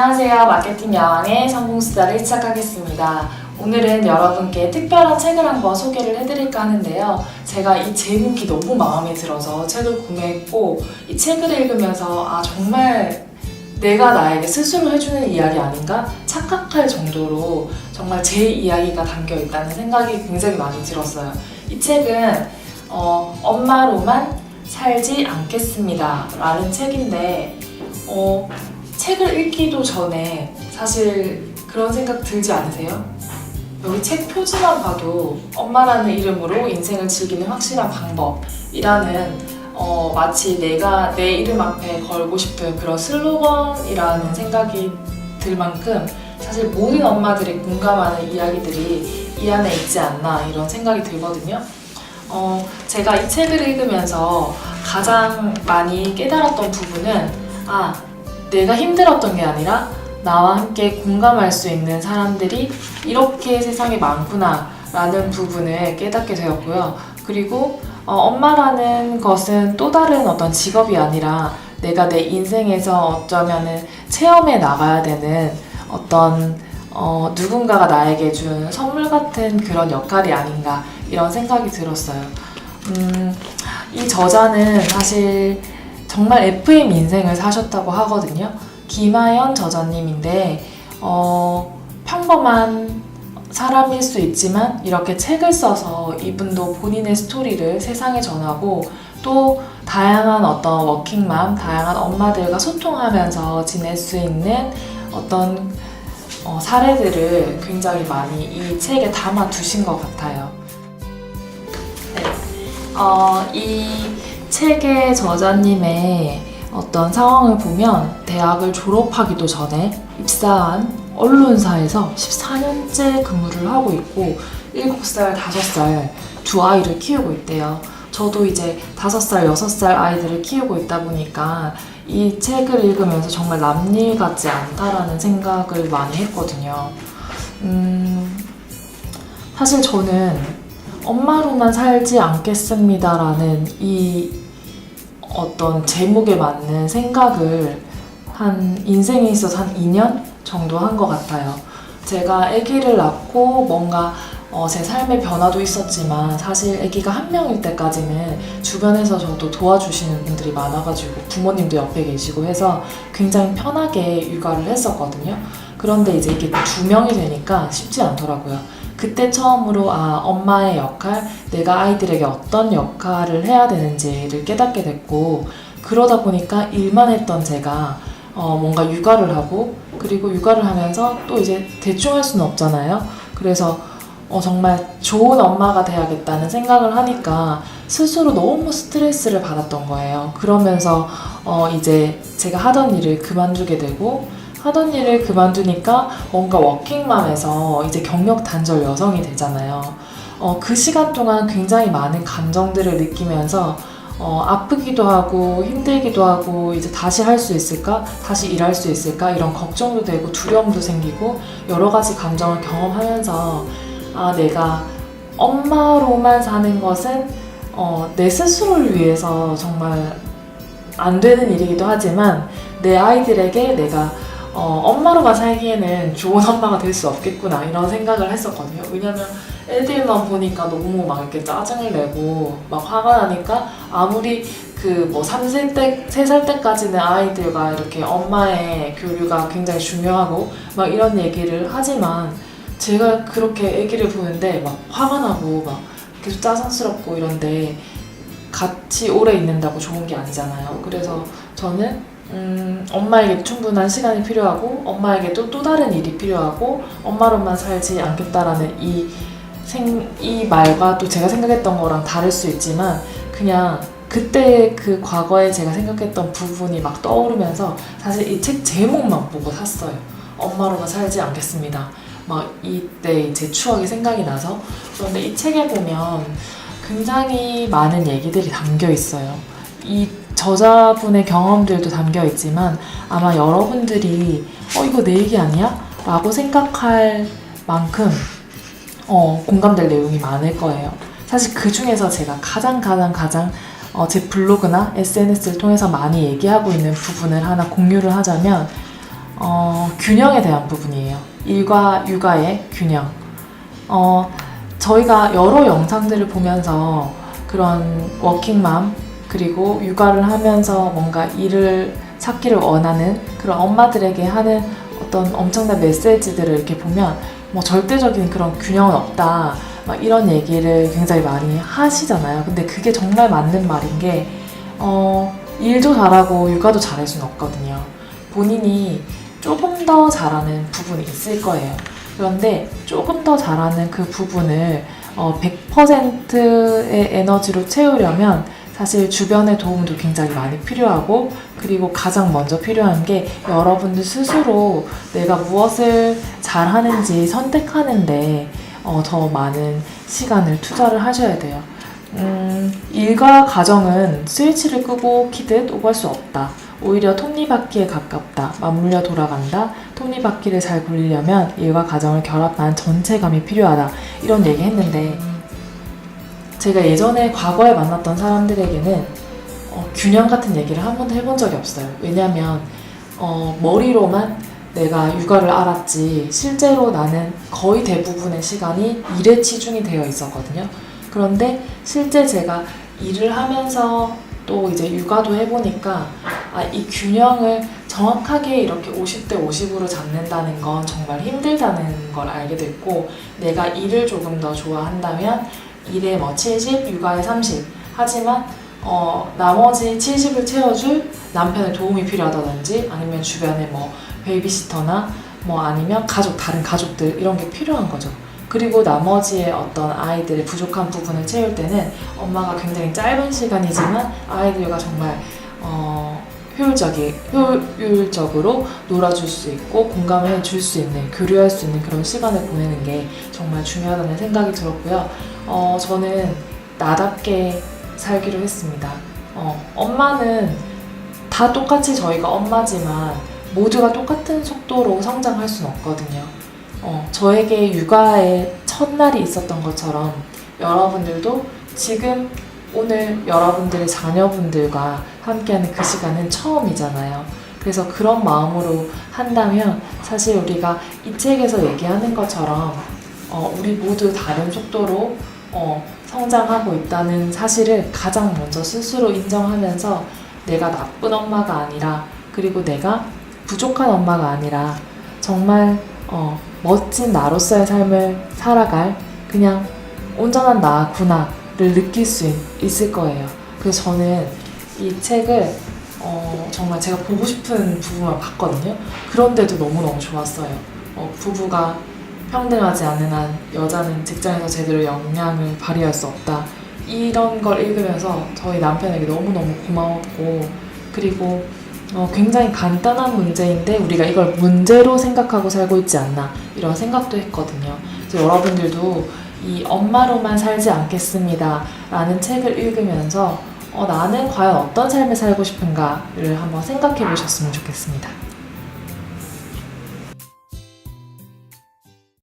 안녕하세요. 마케팅 여왕의 성공수다를 시작하겠습니다. 오늘은 여러분께 특별한 책을 한번 소개를 해드릴까 하는데요. 제가 이 제목이 너무 마음에 들어서 책을 구매했고 이 책을 읽으면서 정말 내가 나에게 스스로 해주는 이야기 아닌가 착각할 정도로 정말 제 이야기가 담겨있다는 생각이 굉장히 많이 들었어요. 이 책은 엄마로만 살지 않겠습니다 라는 책인데 책을 읽기도 전에 사실 그런 생각 들지 않으세요? 여기 책 표지만 봐도 엄마라는 이름으로 인생을 즐기는 확실한 방법이라는 마치 내가 내 이름 앞에 걸고 싶은 그런 슬로건이라는 생각이 들 만큼 사실 모든 엄마들이 공감하는 이야기들이 이 안에 있지 않나 이런 생각이 들거든요. 제가 이 책을 읽으면서 가장 많이 깨달았던 부분은 내가 힘들었던 게 아니라 나와 함께 공감할 수 있는 사람들이 이렇게 세상에 많구나 라는 부분을 깨닫게 되었고요. 그리고 엄마라는 것은 또 다른 어떤 직업이 아니라 내가 내 인생에서 어쩌면은 체험해 나가야 되는 어떤 누군가가 나에게 준 선물 같은 그런 역할이 아닌가 이런 생각이 들었어요. 이 저자는 사실 정말 FM 인생을 사셨다고 하거든요. 김하연 저자님인데 평범한 사람일 수 있지만 이렇게 책을 써서 이분도 본인의 스토리를 세상에 전하고 또 다양한 어떤 워킹맘, 다양한 엄마들과 소통하면서 지낼 수 있는 어떤 사례들을 굉장히 많이 이 책에 담아 두신 것 같아요. 이 책의 저자님의 어떤 상황을 보면 대학을 졸업하기도 전에 입사한 언론사에서 14년째 근무를 하고 있고 7살, 5살 두 아이를 키우고 있대요. 저도 이제 5살, 6살 아이들을 키우고 있다 보니까 이 책을 읽으면서 정말 남일 같지 않다라는 생각을 많이 했거든요. 사실 저는 엄마로만 살지 않겠습니다라는 이 어떤 제목에 맞는 생각을 인생에 있어서 한 2년 정도 한 것 같아요. 제가 아기를 낳고 뭔가 제 삶의 변화도 있었지만 사실 아기가 한 명일 때까지는 주변에서 저도 도와주시는 분들이 많아가지고 부모님도 옆에 계시고 해서 굉장히 편하게 육아를 했었거든요. 그런데 이제 이게 2명이 되니까 쉽지 않더라고요. 그때 처음으로 엄마의 역할, 내가 아이들에게 어떤 역할을 해야 되는지를 깨닫게 됐고 그러다 보니까 일만 했던 제가 뭔가 육아를 하고 그리고 육아를 하면서 또 이제 대충 할 수는 없잖아요. 그래서 정말 좋은 엄마가 돼야겠다는 생각을 하니까 스스로 너무 스트레스를 받았던 거예요. 그러면서 이제 제가 하던 일을 그만두게 되고 하던 일을 그만두니까 뭔가 워킹맘에서 이제 경력 단절 여성이 되잖아요. 그 시간 동안 굉장히 많은 감정들을 느끼면서 아프기도 하고 힘들기도 하고 이제 다시 할 수 있을까? 다시 일할 수 있을까? 이런 걱정도 되고 두려움도 생기고 여러 가지 감정을 경험하면서 내가 엄마로만 사는 것은 내 스스로를 위해서 정말 안 되는 일이기도 하지만 내 아이들에게 내가 엄마로만 살기에는 좋은 엄마가 될 수 없겠구나 이런 생각을 했었거든요. 왜냐면 애들만 보니까 너무 막 이렇게 짜증을 내고 막 화가 나니까 아무리 3살 때까지는 아이들과 이렇게 엄마의 교류가 굉장히 중요하고 막 이런 얘기를 하지만 제가 그렇게 아기를 보는데 막 화가 나고 막 계속 짜증스럽고 이런데 같이 오래 있는다고 좋은 게 아니잖아요. 그래서 저는 엄마에게 충분한 시간이 필요하고 엄마에게도 또 다른 일이 필요하고 엄마로만 살지 않겠다라는 이 말과 또 제가 생각했던 거랑 다를 수 있지만 그냥 그때 그 과거에 제가 생각했던 부분이 막 떠오르면서 사실 이 책 제목만 보고 샀어요. 엄마로만 살지 않겠습니다. 막 이때 제 추억이 생각이 나서. 그런데 이 책에 보면 굉장히 많은 얘기들이 담겨 있어요. 이 저자분의 경험들도 담겨 있지만 아마 여러분들이 이거 내 얘기 아니야? 라고 생각할 만큼 공감될 내용이 많을 거예요. 사실 그 중에서 제가 가장 제 블로그나 SNS를 통해서 많이 얘기하고 있는 부분을 하나 공유를 하자면 균형에 대한 부분이에요. 일과 육아의 균형. 저희가 여러 영상들을 보면서 그런 워킹맘 그리고 육아를 하면서 뭔가 일을 찾기를 원하는 그런 엄마들에게 하는 어떤 엄청난 메시지들을 이렇게 보면 뭐 절대적인 그런 균형은 없다 막 이런 얘기를 굉장히 많이 하시잖아요. 근데 그게 정말 맞는 말인 게 일도 잘하고 육아도 잘할 수는 없거든요. 본인이 조금 더 잘하는 부분이 있을 거예요. 그런데 조금 더 잘하는 그 부분을 100%의 에너지로 채우려면 사실 주변의 도움도 굉장히 많이 필요하고, 그리고 가장 먼저 필요한 게 여러분들 스스로 내가 무엇을 잘하는지 선택하는데 더 많은 시간을 투자를 하셔야 돼요. 일과 가정은 스위치를 끄고 키듯 오갈 수 없다. 오히려 톱니바퀴에 가깝다. 맞물려 돌아간다. 톱니바퀴를 잘 굴리려면 일과 가정을 결합한 전체감이 필요하다. 이런 얘기 했는데, 제가 예전에 과거에 만났던 사람들에게는 균형 같은 얘기를 한 번도 해본 적이 없어요. 왜냐면 머리로만 내가 육아를 알았지 실제로 나는 거의 대부분의 시간이 일에 치중이 되어 있었거든요. 그런데 실제 제가 일을 하면서 또 이제 육아도 해보니까 이 균형을 정확하게 이렇게 50대 50으로 잡는다는 건 정말 힘들다는 걸 알게 됐고, 내가 일을 조금 더 좋아한다면 일에 뭐 70, 육아에 30 하지만 나머지 70을 채워줄 남편의 도움이 필요하다든지 아니면 주변에 뭐 베이비시터나 뭐 아니면 다른 가족들 이런 게 필요한 거죠. 그리고 나머지의 어떤 아이들의 부족한 부분을 채울 때는 엄마가 굉장히 짧은 시간이지만 아이들과 정말 효율적으로 놀아줄 수 있고 공감해 줄 수 있는, 교류할 수 있는 그런 시간을 보내는 게 정말 중요하다는 생각이 들었고요. 저는 나답게 살기로 했습니다. 엄마는 다 똑같이 저희가 엄마지만 모두가 똑같은 속도로 성장할 수는 없거든요. 저에게 육아의 첫날이 있었던 것처럼 여러분들도 지금 오늘 여러분들의 자녀분들과 함께하는 그 시간은 처음이잖아요. 그래서 그런 마음으로 한다면 사실 우리가 이 책에서 얘기하는 것처럼 우리 모두 다른 속도로 성장하고 있다는 사실을 가장 먼저 스스로 인정하면서 내가 나쁜 엄마가 아니라, 그리고 내가 부족한 엄마가 아니라 정말 멋진 나로서의 삶을 살아갈 그냥 온전한 나구나를 느낄 수 있을 거예요. 그래서 저는 이 책을 정말 제가 보고 싶은 부분만 봤거든요. 그런데도 너무너무 좋았어요. 부부가 평등하지 않는 한 여자는 직장에서 제대로 역량을 발휘할 수 없다. 이런 걸 읽으면서 저희 남편에게 너무너무 고마웠고, 그리고 굉장히 간단한 문제인데 우리가 이걸 문제로 생각하고 살고 있지 않나 이런 생각도 했거든요. 그래서 여러분들도 이 엄마로만 살지 않겠습니다 라는 책을 읽으면서 나는 과연 어떤 삶을 살고 싶은가를 한번 생각해 보셨으면 좋겠습니다.